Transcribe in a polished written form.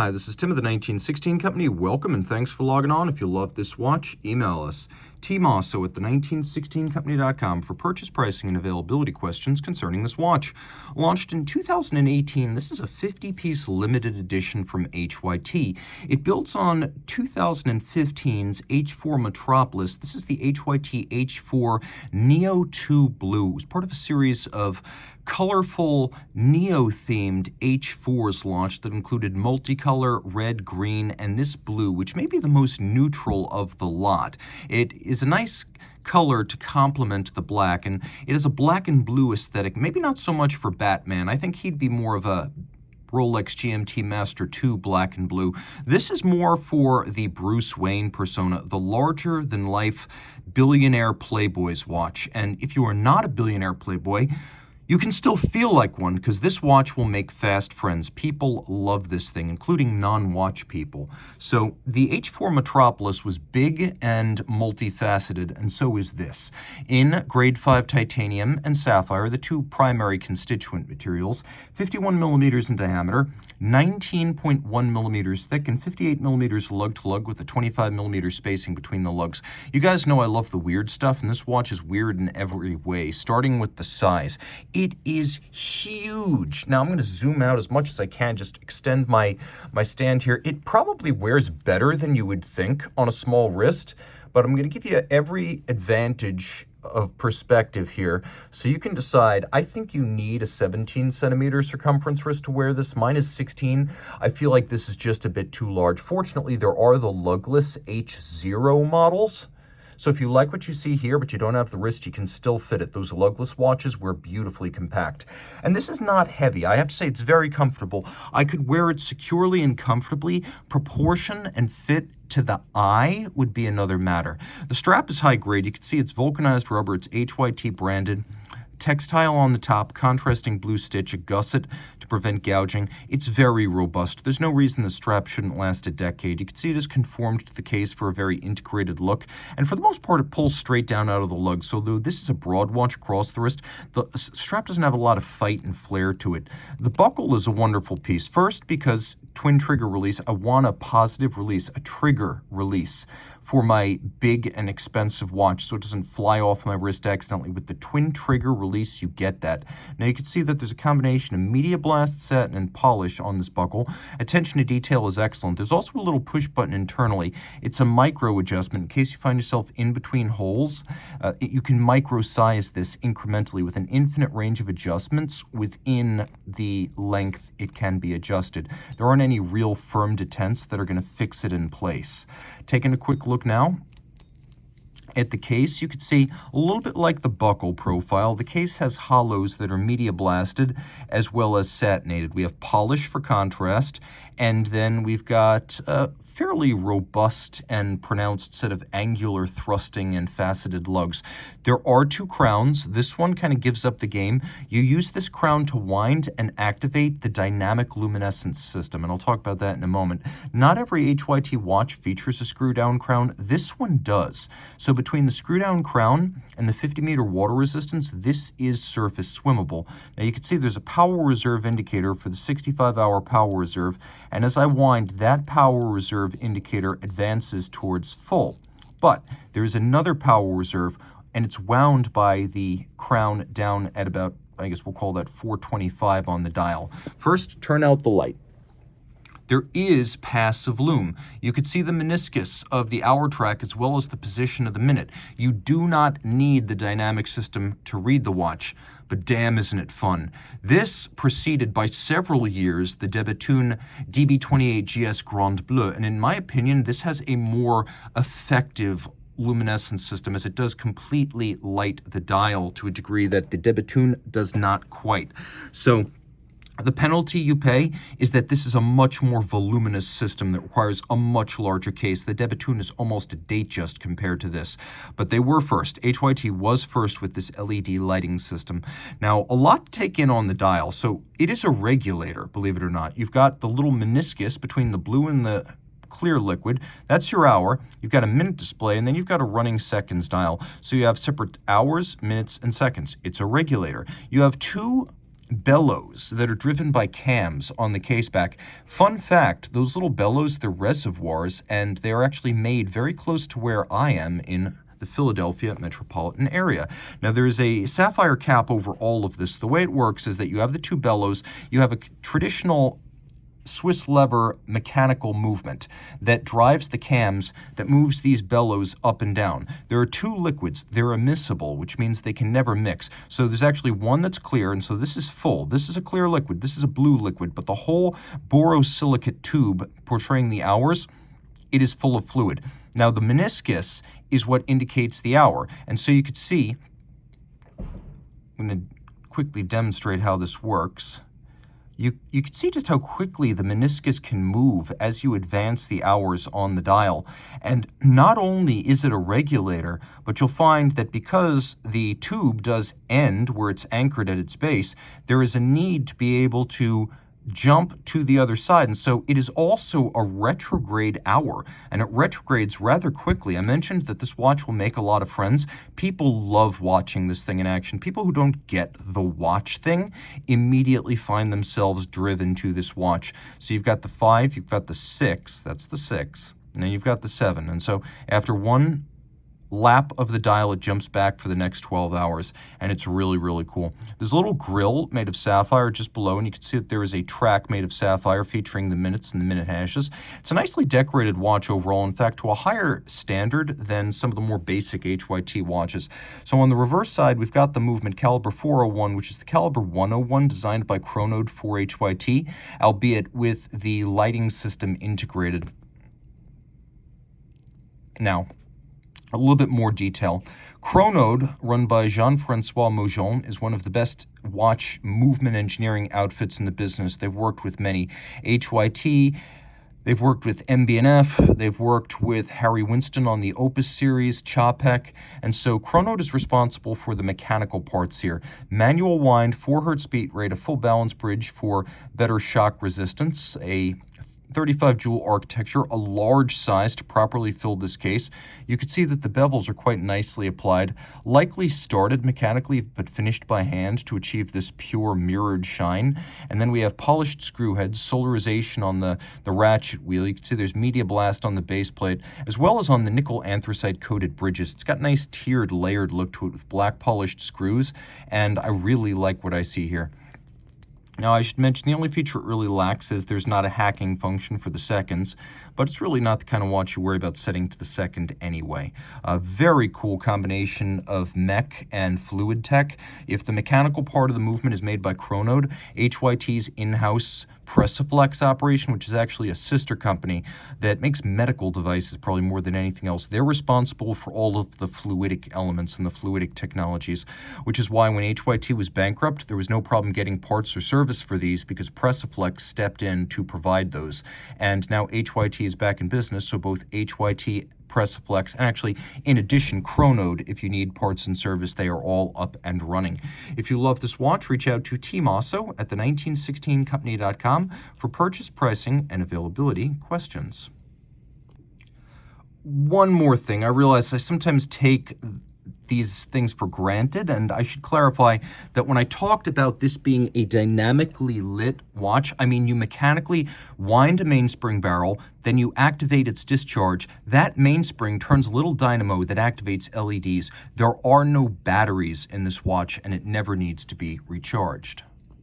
Hi, this is Tim of the 1916 Company. Welcome and thanks for logging on. If you love this watch, email us, Team Mosso at the1916company.com for purchase pricing and availability questions concerning this watch. Launched in 2018, this is a 50-piece limited edition from HYT. It builds on 2015's H4 Metropolis. This is the HYT H4 Neo 2 Blue. It was part of a series of colorful Neo-themed H4s launched that included multicolor, red, green, and this blue, which may be the most neutral of the lot. It is a nice color to complement the black, and it is a black and blue aesthetic, maybe not so much for Batman. I think he'd be more of a Rolex GMT Master 2 black and blue. This is more for the Bruce Wayne persona, the larger-than-life billionaire playboy's watch. And if you are not a billionaire playboy, you can still feel like one, because this watch will make fast friends. People love this thing, including non-watch people. So the H4 Metropolis was big and multifaceted, and so is this. In grade 5 titanium and sapphire, the two primary constituent materials, 51 millimeters in diameter, 19.1 millimeters thick, and 58 millimeters lug-to-lug with a 25 millimeter spacing between the lugs. You guys know I love the weird stuff, and this watch is weird in every way, starting with the size. It is huge. Now I'm going to zoom out as much as I can, just extend my stand here. It probably wears better than you would think on a small wrist, but I'm going to give you every advantage of perspective here so you can decide. I think you need a 17 centimeter circumference wrist to wear this. Mine is 16. I feel like this is just a bit too large. Fortunately, there are the lugless H0 models. So if you like what you see here, but you don't have the wrist, you can still fit it. Those lugless watches wear beautifully compact. And this is not heavy. I have to say it's very comfortable. I could wear it securely and comfortably. Proportion and fit to the eye would be another matter. The strap is high grade. You can see it's vulcanized rubber. It's HYT branded. Textile on the top, contrasting blue stitch, a gusset to prevent gouging. It's very robust. There's no reason the strap shouldn't last a decade. You can see it is conformed to the case for a very integrated look, and for the most part it pulls straight down out of the lug. So though this is a broad watch across the wrist, the strap doesn't have a lot of fight and flair to it. The buckle is a wonderful piece. First, because twin trigger release, I want a positive release, a trigger release for my big and expensive watch so it doesn't fly off my wrist accidentally. With the twin trigger release, you get that. Now you can see that there's a combination of media blast, satin, and polish on this buckle. Attention to detail is excellent. There's also a little push button internally. It's a micro adjustment. In case you find yourself in between holes, you can micro size this incrementally with an infinite range of adjustments within the length it can be adjusted. There aren't any real firm detents that are going to fix it in place. Taking a quick look now at the case, you can see a little bit like the buckle profile. The case has hollows that are media blasted as well as satinated. We have polish for contrast, and then we've got a fairly robust and pronounced set of angular thrusting and faceted lugs. There are two crowns. This one kind of gives up the game. You use this crown to wind and activate the dynamic luminescence system, and I'll talk about that in a moment. Not every HYT watch features a screw-down crown. This one does. So between the screw-down crown and the 50-meter water resistance, this is surface swimmable. Now you can see there's a power reserve indicator for the 65-hour power reserve, and as I wind, that power reserve indicator advances towards full. But there is another power reserve, and it's wound by the crown down at about, I guess we'll call that 425 on the dial. First, turn out the light. There is passive lume. You could see the meniscus of the hour track as well as the position of the minute. You do not need the dynamic system to read the watch, but damn isn't it fun. This preceded by several years the Debetune DB28GS Grand Bleu, and in my opinion, this has a more effective luminescence system as it does completely light the dial to a degree that the Debetune does not quite. So the penalty you pay is that this is a much more voluminous system that requires a much larger case. The Debetune is almost a Datejust compared to this, but they were first. HYT was first with this LED lighting system. Now, a lot to take in on the dial. So it is a regulator, believe it or not. You've got the little meniscus between the blue and the clear liquid. That's your hour. You've got a minute display, and then you've got a running seconds dial. So you have separate hours, minutes, and seconds. It's a regulator. You have two bellows that are driven by cams on the caseback. Fun fact, those little bellows, they're reservoirs, and they're actually made very close to where I am in the Philadelphia metropolitan area. Now, there is a sapphire cap over all of this. The way it works is that you have the two bellows, you have a traditional Swiss lever mechanical movement that drives the cams that moves these bellows up and down. There are two liquids. They're immiscible, which means they can never mix. So there's actually one that's clear, and so this is full. This is a clear liquid. This is a blue liquid, but the whole borosilicate tube portraying the hours, it is full of fluid. Now, the meniscus is what indicates the hour, and so you could see, I'm going to quickly demonstrate how this works. You can see just how quickly the meniscus can move as you advance the hours on the dial. And not only is it a regulator, but you'll find that because the tube does end where it's anchored at its base, there is a need to be able to jump to the other side. And so it is also a retrograde hour, and it retrogrades rather quickly. I mentioned that this watch will make a lot of friends. People love watching this thing in action. People who don't get the watch thing immediately find themselves driven to this watch. So you've got the 5, you've got the 6, that's the 6, and then you've got the 7. And so after one lap of the dial, it jumps back for the next 12 hours, and it's really, really cool. There's a little grill made of sapphire just below, and you can see that there is a track made of sapphire featuring the minutes and the minute hashes. It's a nicely decorated watch overall, in fact, to a higher standard than some of the more basic HYT watches. So on the reverse side, we've got the movement caliber 401, which is the caliber 101 designed by Chronode for HYT, albeit with the lighting system integrated. Now, a little bit more detail. Chronode, run by Jean-Francois Maujon, is one of the best watch movement engineering outfits in the business. They've worked with many HYT, they've worked with MB&F, they've worked with Harry Winston on the Opus series, Chopek, and so Chronode is responsible for the mechanical parts here. Manual wind, 4 Hz beat rate, a full balance bridge for better shock resistance, a 35 jewel architecture, a large size to properly fill this case. You can see that the bevels are quite nicely applied, likely started mechanically but finished by hand to achieve this pure mirrored shine. And then we have polished screw heads, solarization on the ratchet wheel. You can see there's media blast on the base plate, as well as on the nickel anthracite coated bridges. It's got a nice tiered, layered look to it with black polished screws, and I really like what I see here. Now, I should mention the only feature it really lacks is there's not a hacking function for the seconds, but it's really not the kind of watch you worry about setting to the second anyway. A very cool combination of mech and fluid tech. If the mechanical part of the movement is made by Chronode, HYT's in-house Pressiflex operation, which is actually a sister company that makes medical devices probably more than anything else, they're responsible for all of the fluidic elements and the fluidic technologies, which is why when HYT was bankrupt, there was no problem getting parts or service for these because Pressiflex stepped in to provide those. And now HYT is back in business, so both HYT, Pressiflex, and actually, in addition, Chronode, if you need parts and service, they are all up and running. If you love this watch, reach out to Team Mosso at the1916company.com for purchase, pricing, and availability questions. One more thing. I realize I sometimes take these things for granted, and I should clarify that when I talked about this being a dynamically lit watch, I mean you mechanically wind a mainspring barrel, then you activate its discharge. That mainspring turns a little dynamo that activates LEDs. There are no batteries in this watch, and it never needs to be recharged.